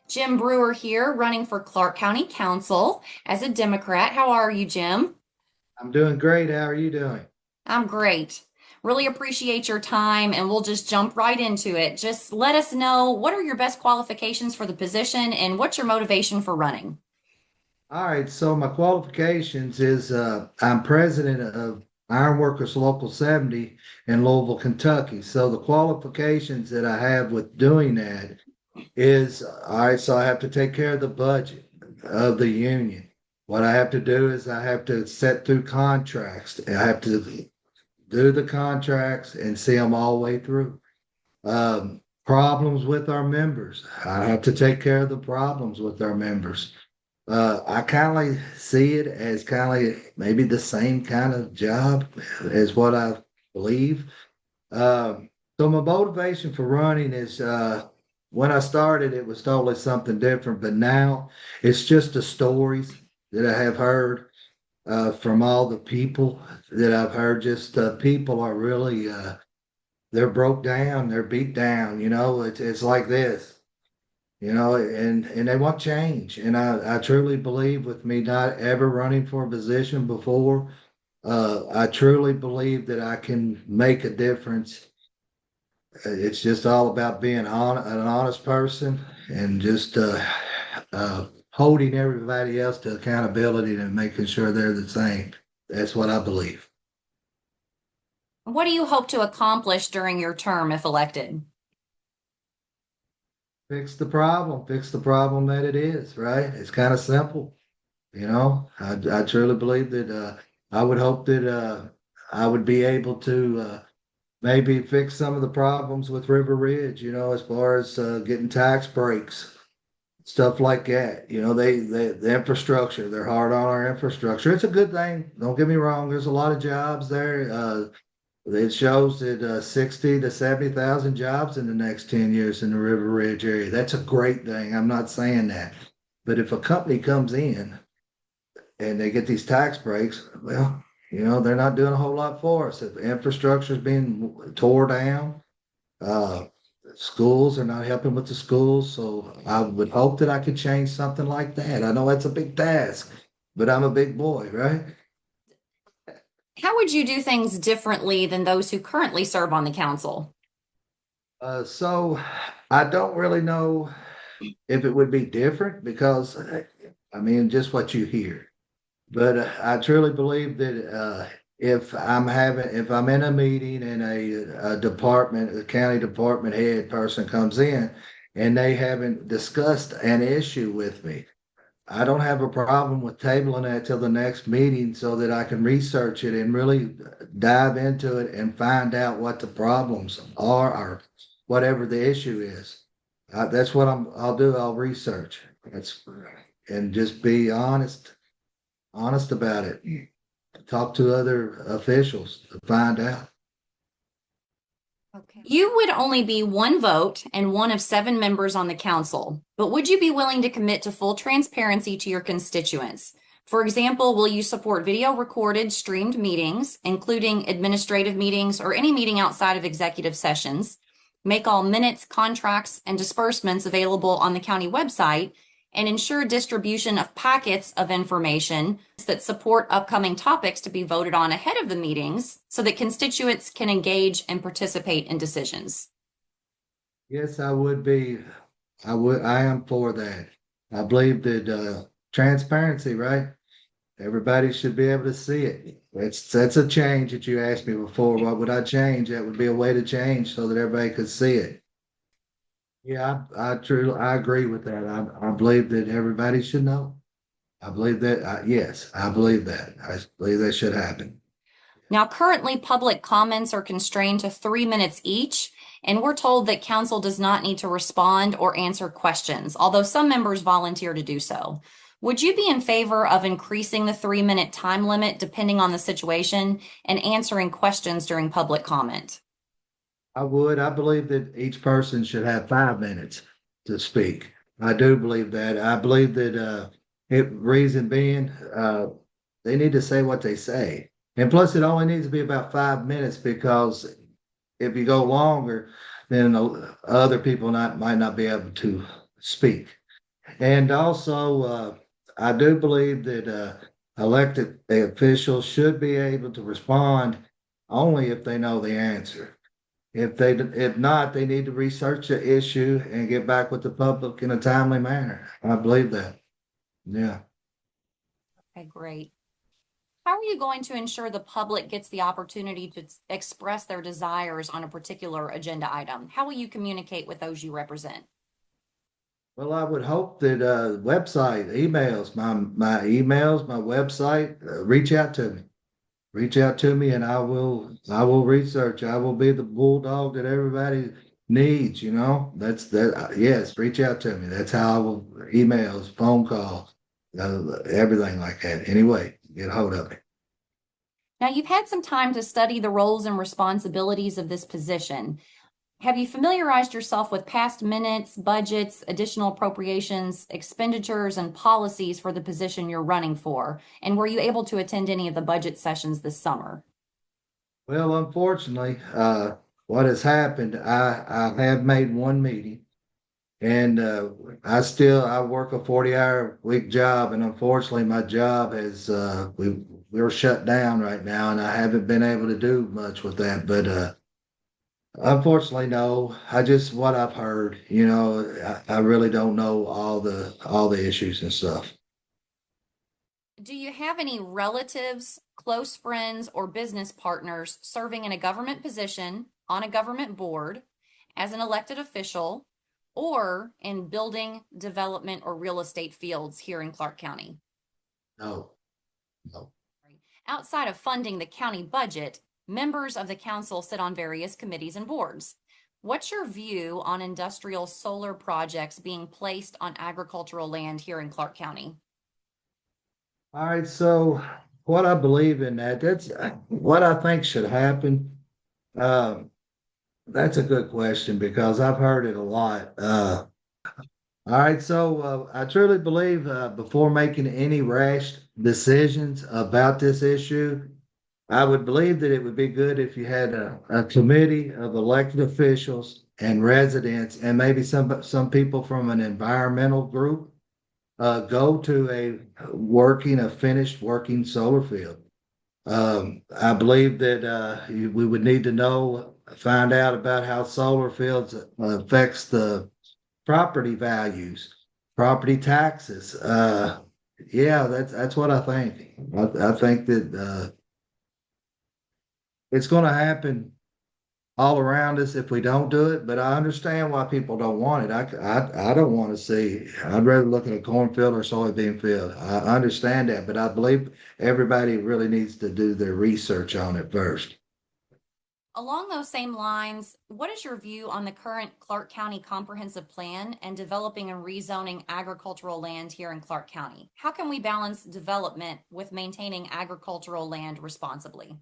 Jim Brewer here, running for Clark County Council as a Democrat. How are you, Jim? I'm doing great. How are you doing? I'm great. Really appreciate your time, and we'll just jump right into it. Just let us know what are your best qualifications for the position and what's your motivation for running? All right. So my qualifications is I'm president of Ironworkers Local 70 in Louisville, Kentucky. So the qualifications that I have with doing that is all right. So I have to take care of the budget of the union. What I have to do is I have to set through contracts. I have to do the contracts and see them all the way through. Problems with our members. I have to take care of the problems with our members. I kind of see it as kind of maybe the same kind of job as what I believe. So my motivation for running is when I started, it was totally something different, but now it's just the stories that I have heard from all the people that I've heard. Just people are really they're broke down, they're beat down. It's like this. And they want change. And I truly believe with me not ever running for a position before, I truly believe that I can make a difference. It's just all about being an honest person and just holding everybody else to accountability and making sure they're the same. That's what I believe. What do you hope to accomplish during your term if elected? Fix the problem that it is, right? It's kind of simple. I truly believe that I would hope that I would be able to maybe fix some of the problems with River Ridge, as far as getting tax breaks, stuff like that. The infrastructure, they're hard on our infrastructure. It's a good thing. Don't get me wrong. There's a lot of jobs there. It shows that 60 to 70,000 jobs in the next 10 years in the River Ridge area. That's a great thing. I'm not saying that. But if a company comes in and they get these tax breaks, well, they're not doing a whole lot for us. If infrastructure is being tore down, uh, schools are not helping with the schools. So I would hope that I could change something like that. I know that's a big task, but I'm a big boy, right? How would you do things differently than those who currently serve on the council? So I don't really know if it would be different because I mean, just what you hear. But I truly believe that if I'm in a meeting and a department, a county department head person comes in and they haven't discussed an issue with me, I don't have a problem with tabling that till the next meeting so that I can research it and really dive into it and find out what the problems are or whatever the issue is. That's what I'll do. I'll research. That's and just be honest about it. Talk to other officials to find out. Okay. You would only be one vote and one of seven members on the council, but would you be willing to commit to full transparency to your constituents? For example, will you support video recorded streamed meetings, including administrative meetings or any meeting outside of executive sessions? Make all minutes, contracts, and disbursements available on the county website and ensure distribution of packets of information that support upcoming topics to be voted on ahead of the meetings so that constituents can engage and participate in decisions. Yes, I would be. I am for that. I believe that transparency, right? Everybody should be able to see it. That's a change that you asked me before. What would I change? That would be a way to change so that everybody could see it. Yeah, I truly I agree with that. I believe that everybody should know. I believe that. Yes, I believe that. I believe that should happen. Now, currently, public comments are constrained to 3 minutes each, and we're told that council does not need to respond or answer questions, although some members volunteer to do so. Would you be in favor of increasing the 3 minute time limit depending on the situation and answering questions during public comment? I would. I believe that each person should have 5 minutes to speak. I do believe that. I believe that reason being, they need to say what they say. And plus, it only needs to be about 5 minutes because if you go longer, then other people might not be able to speak. And also, I do believe that elected officials should be able to respond only if they know the answer. If not, they need to research the issue and get back with the public in a timely manner. I believe that. Yeah. Okay, great. How are you going to ensure the public gets the opportunity to express their desires on a particular agenda item? How will you communicate with those you represent? Well, I would hope that website, emails, my emails, my website, reach out to me. Reach out to me and I will research. I will be the bulldog that everybody needs, you know. That's that yes, reach out to me. That's how I will emails, phone calls, everything like that. Anyway, get a hold of me. Now, you've had some time to study the roles and responsibilities of this position. Have you familiarized yourself with past minutes, budgets, additional appropriations, expenditures, and policies for the position you're running for? And were you able to attend any of the budget sessions this summer? Well, unfortunately, what has happened, I have made one meeting and I work a 40-hour week job, and unfortunately my job has we're shut down right now, and I haven't been able to do much with that. But unfortunately, no. I just what I've heard, you know, I really don't know all the issues and stuff. Do you have any relatives, close friends, or business partners serving in a government position, on a government board, as an elected official, or in building, development, or real estate fields here in Clark County? No, no. Outside of funding the county budget, members of the council sit on various committees and boards. What's your view on industrial solar projects being placed on agricultural land here in Clark County? All right, so what I believe in that's what I think should happen. Um, that's a good question because I've heard it a lot. All right, so I truly believe before making any rash decisions about this issue, I would believe that it would be good if you had a committee of elected officials and residents, and maybe some people from an environmental group go to a finished working solar field. I believe that we would need to find out about how solar fields affects the property values, property taxes. Yeah, that's what I think. I think that it's going to happen all around us if we don't do it. But I understand why people don't want it. I don't want to see. I'd rather look at a cornfield or soybean field. I understand that, but I believe everybody really needs to do their research on it first. Along those same lines, what is your view on the current Clark County Comprehensive Plan and developing and rezoning agricultural land here in Clark County? How can we balance development with maintaining agricultural land responsibly?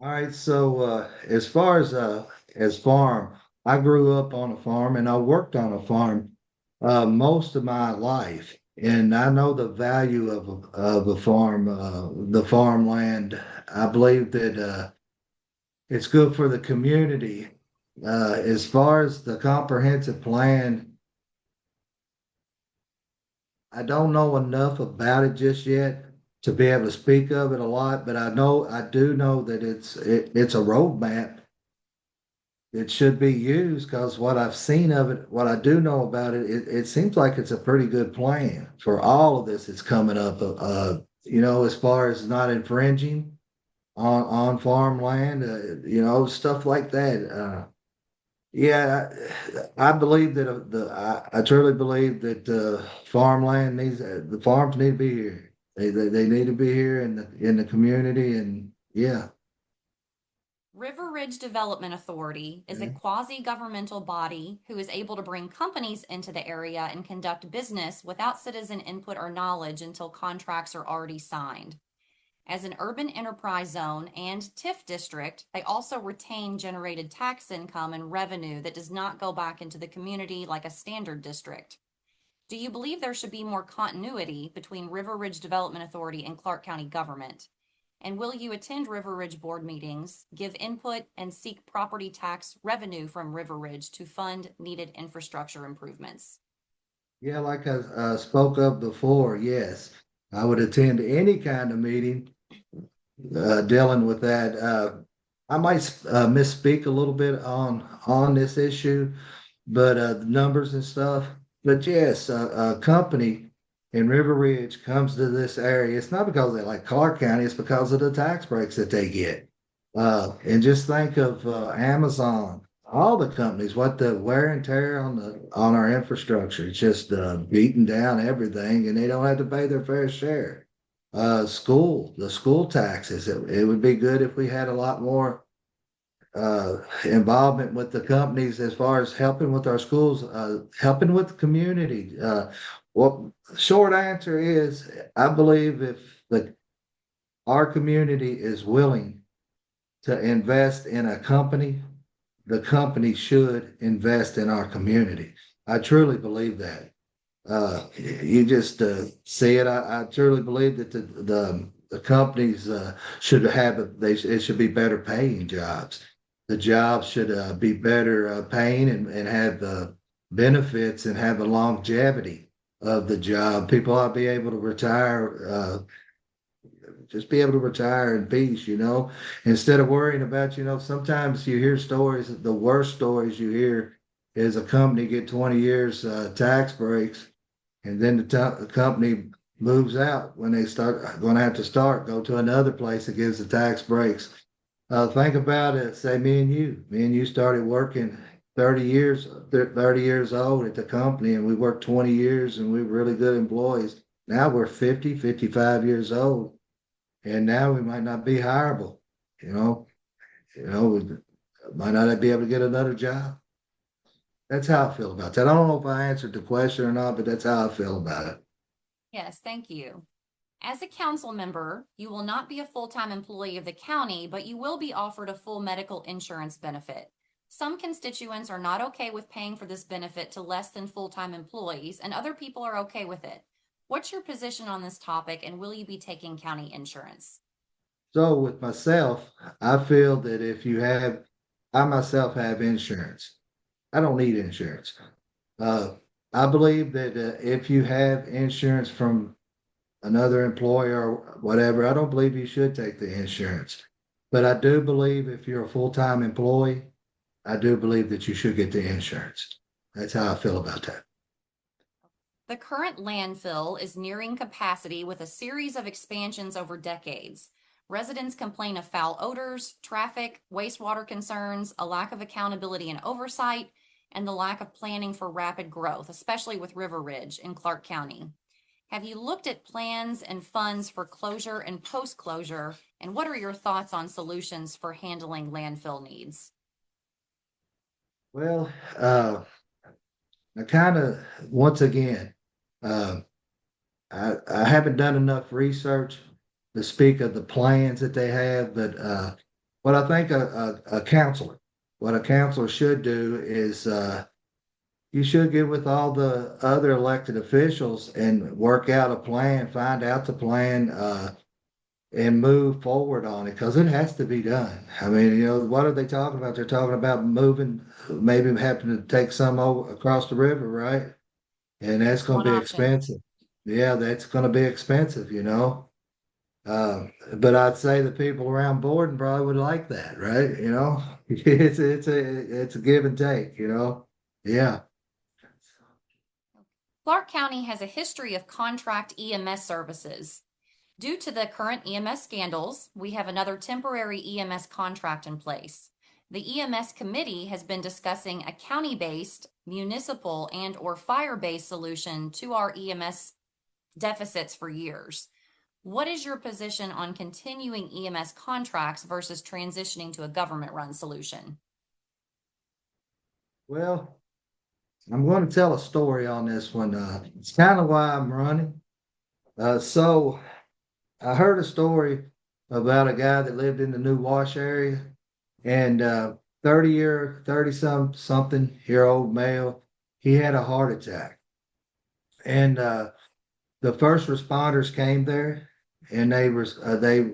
All right, so as far as farm, I grew up on a farm and I worked on a farm most of my life, and I know the value of a farm, the farmland. I believe that it's good for the community. As far as the comprehensive plan, I don't know enough about it just yet to be able to speak of it a lot, but I do know that it's a roadmap that should be used because what I've seen of it, what I do know about it, it seems like it's a pretty good plan for all of this that's coming up. As far as not infringing on farmland, stuff like that. Yeah, I believe that I truly believe that farmland the farms need to be here. They need to be here in the community, and yeah. River Ridge Development Authority is a quasi-governmental body who is able to bring companies into the area and conduct business without citizen input or knowledge until contracts are already signed. As an urban enterprise zone and TIF district, they also retain generated tax income and revenue that does not go back into the community like a standard district. Do you believe there should be more continuity between River Ridge Development Authority and Clark County government? And will you attend River Ridge board meetings, give input, and seek property tax revenue from River Ridge to fund needed infrastructure improvements? Yeah, like I spoke of before, yes, I would attend any kind of meeting dealing with that. I might misspeak a little bit on this issue, but the numbers and stuff. But yes, a company in River Ridge comes to this area. It's not because they like Clark County; it's because of the tax breaks that they get. And just think of Amazon, all the companies, what the wear and tear on our infrastructure. It's just beating down everything, and they don't have to pay their fair share. The school taxes. It would be good if we had a lot more involvement with the companies as far as helping with our schools, helping with the community. Well, short answer is I believe if our community is willing to invest in a company, the company should invest in our community. I truly believe that. You just see it. I truly believe that the companies should it should be better paying jobs. The jobs should be better paying and have benefits and have the longevity of the job. People ought to be able to retire, just be able to retire in peace, instead of worrying about, sometimes you hear stories, the worst stories you hear is a company get 20 years tax breaks, and then the company moves out when they start going to have to go to another place that gives the tax breaks. Think about it. Say me and you started working 30 years old at the company, and we worked 20 years and we were really good employees. Now we're 50, 55 years old, and now we might not be hireable. You know, we might not be able to get another job. That's how I feel about that. I don't know if I answered the question or not, but that's how I feel about it. Yes, thank you. As a council member, you will not be a full-time employee of the county, but you will be offered a full medical insurance benefit. Some constituents are not okay with paying for this benefit to less than full-time employees, and other people are okay with it. What's your position on this topic, and will you be taking county insurance? So with myself, I feel that I myself have insurance. I don't need insurance. Uh, I believe that if you have insurance from another employer or whatever, I don't believe you should take the insurance. But I do believe if you're a full-time employee, I do believe that you should get the insurance. That's how I feel about that. The current landfill is nearing capacity with a series of expansions over decades. Residents complain of foul odors, traffic, wastewater concerns, a lack of accountability and oversight, and the lack of planning for rapid growth, especially with River Ridge in Clark County. Have you looked at plans and funds for closure and post-closure, and what are your thoughts on solutions for handling landfill needs? Well, I kind of, once again, uh, I haven't done enough research to speak of the plans that they have, but what I think what a counselor should do is you should get with all the other elected officials and work out a plan, find out the plan, and move forward on it because it has to be done. I mean, what are they talking about? They're talking about moving, maybe having to take some over across the river, right? And that's That's going one to be option. expensive. Yeah, that's going to be expensive. But I'd say the people around Borden probably would like that, right? It's a give and take. Yeah. Clark County has a history of contract EMS services. Due to the current EMS scandals, we have another temporary EMS contract in place. The EMS committee has been discussing a county-based, municipal, and/or fire-based solution to our EMS deficits for years. What is your position on continuing EMS contracts versus transitioning to a government-run solution? Well, I'm going to tell a story on this one. It's kind of why I'm running. So I heard a story about a guy that lived in the New Wash area, and 30 something year old male, he had a heart attack. And the first responders came there, and they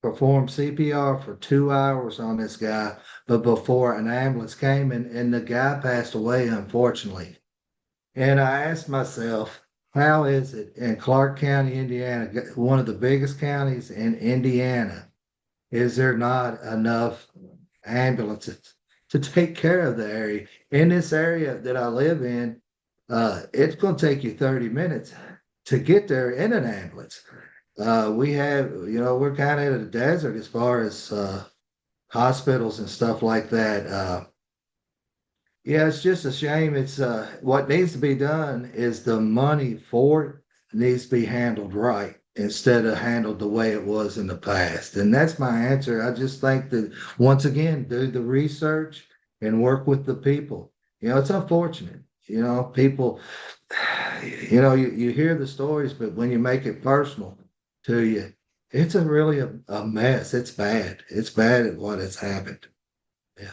performed CPR for 2 hours on this guy, but before an ambulance came and the guy passed away, unfortunately. And I asked myself, how is it in Clark County, Indiana, one of the biggest counties in Indiana, is there not enough ambulances to take care of the area? In this area that I live in, it's going to take you 30 minutes to get there in an ambulance. We have, we're kind of in a desert as far as hospitals and stuff like that. Yeah, it's just a shame. It's what needs to be done is the money for it needs to be handled right instead of handled the way it was in the past. And that's my answer. I just think that once again, do the research and work with the people. It's unfortunate. People, you hear the stories, but when you make it personal to you, it's really a mess. It's bad. It's bad at what has happened. Yeah.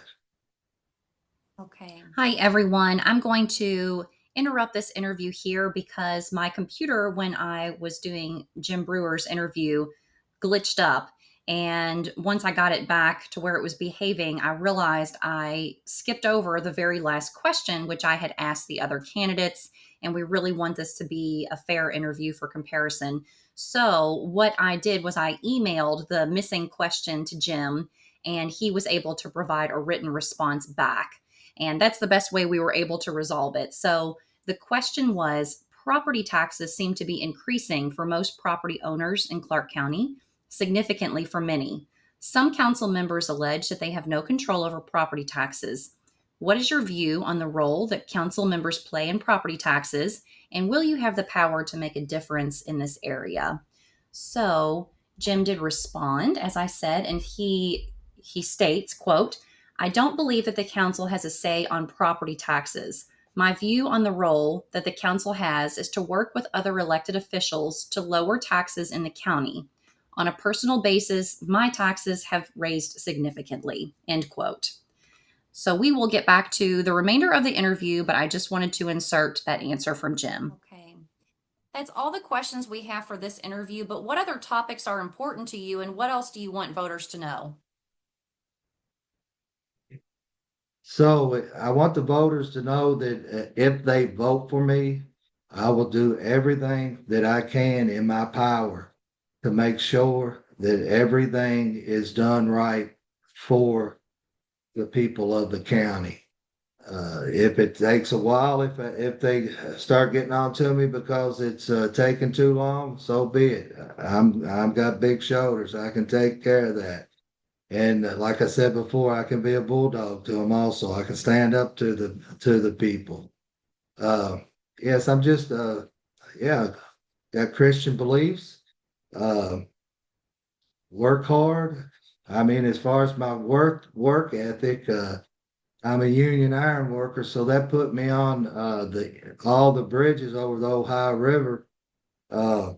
Okay. Hi, everyone. I'm going to interrupt this interview here because my computer, when I was doing Jim Brewer's interview, glitched up. And once I got it back to where it was behaving, I realized I skipped over the very last question, which I had asked the other candidates. And we really want this to be a fair interview for comparison. So, what I did was I emailed the missing question to Jim, and he was able to provide a written response back. And that's the best way we were able to resolve it. So the question was, property taxes seem to be increasing for most property owners in Clark County, significantly for many. Some council members allege that they have no control over property taxes. What is your view on the role that council members play in property taxes? And will you have the power to make a difference in this area? So Jim did respond, as I said, and he states, quote, I don't believe that the council has a say on property taxes. My view on the role that the council has is to work with other elected officials to lower taxes in the county. On a personal basis, my taxes have raised significantly, end quote. So we will get back to the remainder of the interview, but I just wanted to insert that answer from Jim. Okay. That's all the questions we have for this interview, but what other topics are important to you and what else do you want voters to know? So I want the voters to know that if they vote for me, I will do everything that I can in my power to make sure that everything is done right for the people of the county. If it takes a while, if they start getting on to me because it's taking too long, so be it. I've got big shoulders. I can take care of that. And like I said before, I can be a bulldog to them also. I can stand up to the people. Uh, yes, I'm just yeah, got Christian beliefs. Uh, work hard. I mean, as far as my work ethic, I'm a union iron worker, so that put me on the all the bridges over the Ohio River. Uh,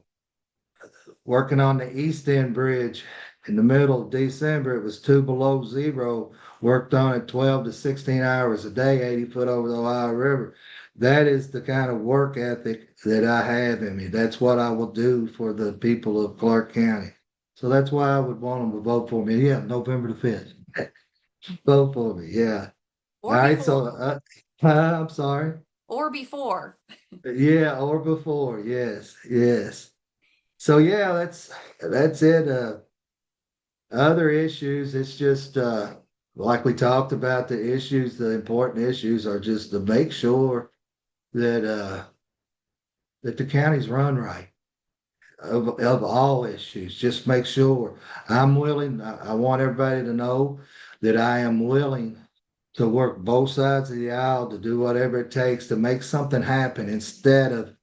working on the East End Bridge in the middle of December. It was 2 below 0. Worked on it 12 to 16 hours a day, 80 foot over the Ohio River. That is the kind of work ethic that I have in me. That's what I will do for the people of Clark County. So that's why I would want them to vote for me. Yeah, November the 5th. Vote for me. Yeah. Or All right. before. So I'm sorry. Or before. Yeah, or before. Yes. Yes. So yeah, that's it. Other issues, it's just like we talked about the issues, the important issues are just to make sure that that the county's run right of all issues. Just make sure I'm willing. I want everybody to know that I am willing to work both sides of the aisle to do whatever it takes to make something happen instead of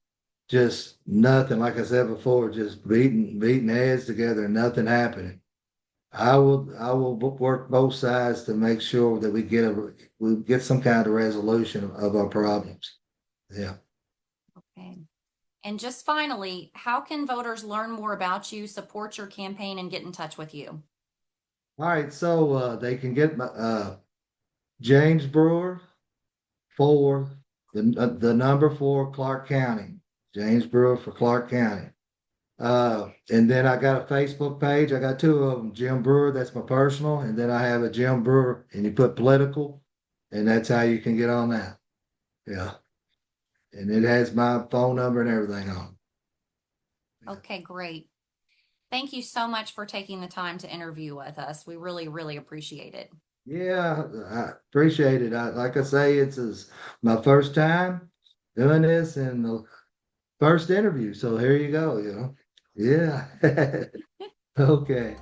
just nothing. Like I said before, just beating heads together and nothing happening. I will work both sides to make sure that we get some kind of resolution of our problems. Yeah. Okay. And just finally, how can voters learn more about you, support your campaign, and get in touch with you? All right. So they can get my James Brewer for the number 4 Clark County. James Brewer for Clark County. And then I got a Facebook page. I got two of them, Jim Brewer, that's my personal, and then I have a Jim Brewer, and you put political, and that's how you can get on that. Yeah. And it has my phone number and everything on. Okay, great. Thank you so much for taking the time to interview with us. We really, really appreciate it. Yeah, I appreciate it. Like I say, my first time doing this and the first interview. So here you go, Yeah. Okay.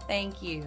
Thank you.